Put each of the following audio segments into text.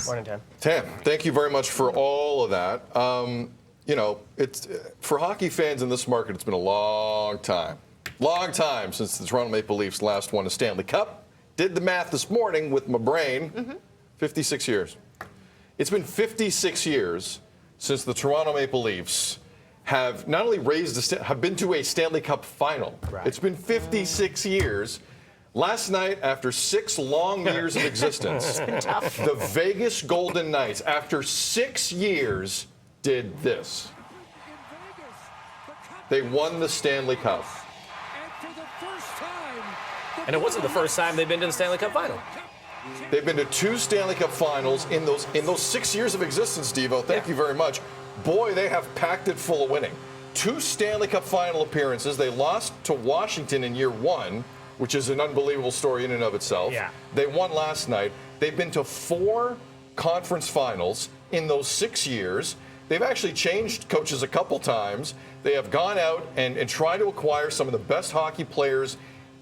Morning, Tam. Tam, thank you very much for all of that. You know, it's for hockey fans in this market, it's been a long time since the Toronto Maple Leafs last won a Stanley Cup. Did the math this morning with my brain. 56 years. It's been 56 years since the Toronto Maple Leafs have not only have been to a Stanley Cup final. Right. It's been 56 years. Last night, after 6 long years of existence, the Vegas Golden Knights, after 6 years, did this. They won the Stanley Cup. And it wasn't the first time they've been to the Stanley Cup final. They've been to 2 Stanley Cup finals in those 6 years of existence, Devo. Thank you very much. Boy, they have packed it full of winning. 2 Stanley Cup final appearances. They lost to Washington in year 1, which is an unbelievable story in and of itself. Yeah. They won last night. They've been to 4 conference finals in those 6 years. They've actually changed coaches a couple times. They have gone out and tried to acquire some of the best hockey players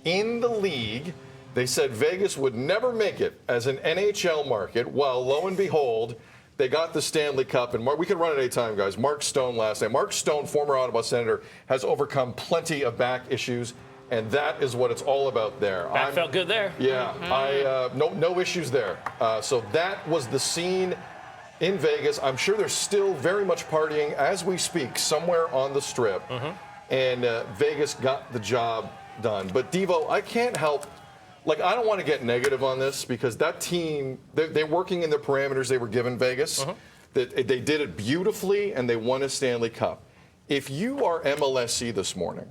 in the league. They said Vegas would never make it as an NHL market. Well, lo and behold, they got the Stanley Cup. And we can run it any time, guys. Mark Stone last night. Mark Stone, former Ottawa Senator, has overcome plenty of back issues. And that is what it's all about there. That felt good there. Yeah, no issues there. So that was the scene in Vegas. I'm sure they're still very much partying as we speak somewhere on the Strip. And Vegas got the job done. But Devo, I can't help. Like, I don't want to get negative on this because that team, they're working in the parameters they were given, Vegas. They did it beautifully, and they won a Stanley Cup. If you are MLSE this morning,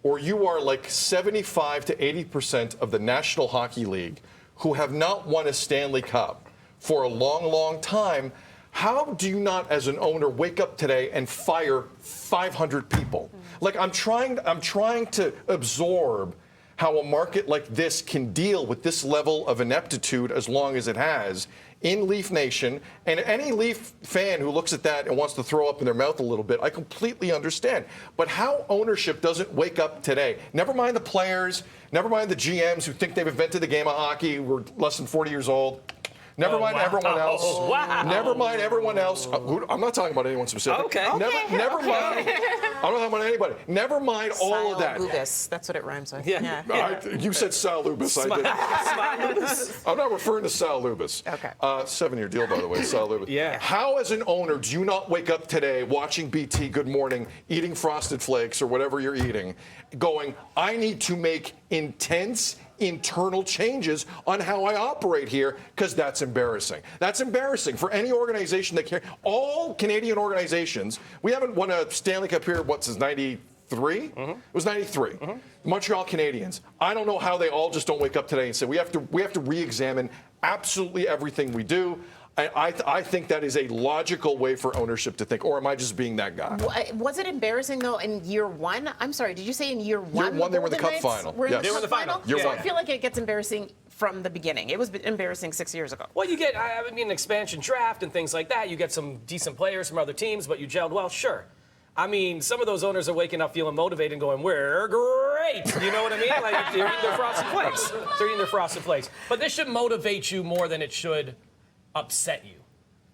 or you are like 75 to 80% of the National Hockey League who have not won a Stanley Cup for a long, long time, how do you not, as an owner, wake up today and fire 500 people? Like, I'm trying to absorb how a market like this can deal with this level of ineptitude as long as it has in Leaf Nation. And any Leaf fan who looks at that and wants to throw up in their mouth a little bit, I completely understand. But how ownership doesn't wake up today, never mind the players, never mind the GMs who think they've invented the game of hockey, who are less than 40 years old. Never mind everyone else. Wow. Never mind everyone else. I'm not talking about anyone specific. Okay. Never mind. I'm not talking about anybody. Never mind all of that. Lubis. That's what it rhymes with. You said Sal Lubis. I did. I'm not referring to Sal Lubis. Okay. 7-year deal, by the way, Sal Lubis. Yeah. How, as an owner, do you not wake up today watching BT Good Morning, eating Frosted Flakes or whatever you're eating, going, I need to make intense internal changes on how I operate here, because that's embarrassing. That's embarrassing for any organization that cares. All Canadian organizations, we haven't won a Stanley Cup here, since 93? It was 93. Montreal Canadiens. I don't know how they all just don't wake up today and say, we have to re-examine absolutely everything we do. I think that is a logical way for ownership to think, or am I just being that guy? Was it embarrassing, though, in year 1? I'm sorry, did you say in year 1? Year 1, they were in the Cup final. They were in the final? Year 1. I feel like it gets embarrassing from the beginning. It was embarrassing 6 years ago. Well, you get, an expansion draft and things like that. You get some decent players from other teams, but you gelled well, sure. I mean, some of those owners are waking up feeling motivated and going, we're great. You know what I mean? Like, they're eating their Frosted Flakes. They're eating their Frosted Flakes. But this should motivate you more than it should upset you.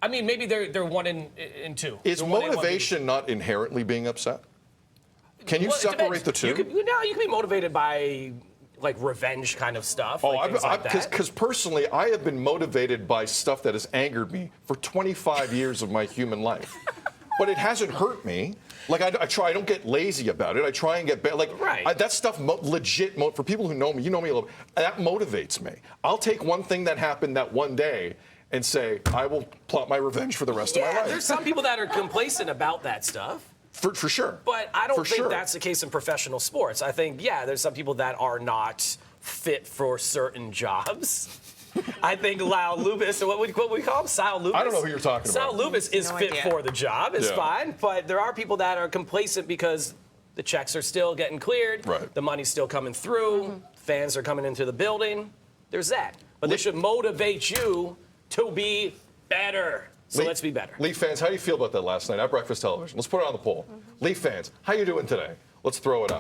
I mean, maybe they're 1 and 2. Is motivation not inherently being upset? Can you separate the two? You can be motivated by, like, revenge kind of stuff. Because personally, I have been motivated by stuff that has angered me for 25 years of my human life. But it hasn't hurt me. Like, I try, I don't get lazy about it. I try and get better. Like, that stuff legit, for people who know me, you know me a little, that motivates me. I'll take one thing that happened that one day and say, I will plot my revenge for the rest of my life. There's some people that are complacent about that stuff. For sure. But I don't think that's the case in professional sports. I think, there's some people that are not fit for certain jobs. I think Sal Lubis, what we call him? Sal Lubis? I don't know who you're talking about. Sal Lubis is fit for the job. It's fine. But there are people that are complacent because the checks are still getting cleared. Right. The money's still coming through. Fans are coming into the building. There's that. But this should motivate you to be better. So let's be better. Leaf fans, how do you feel about that last night at Breakfast Television? Let's put it on the poll. Leaf fans, how you doing today? Let's throw it up.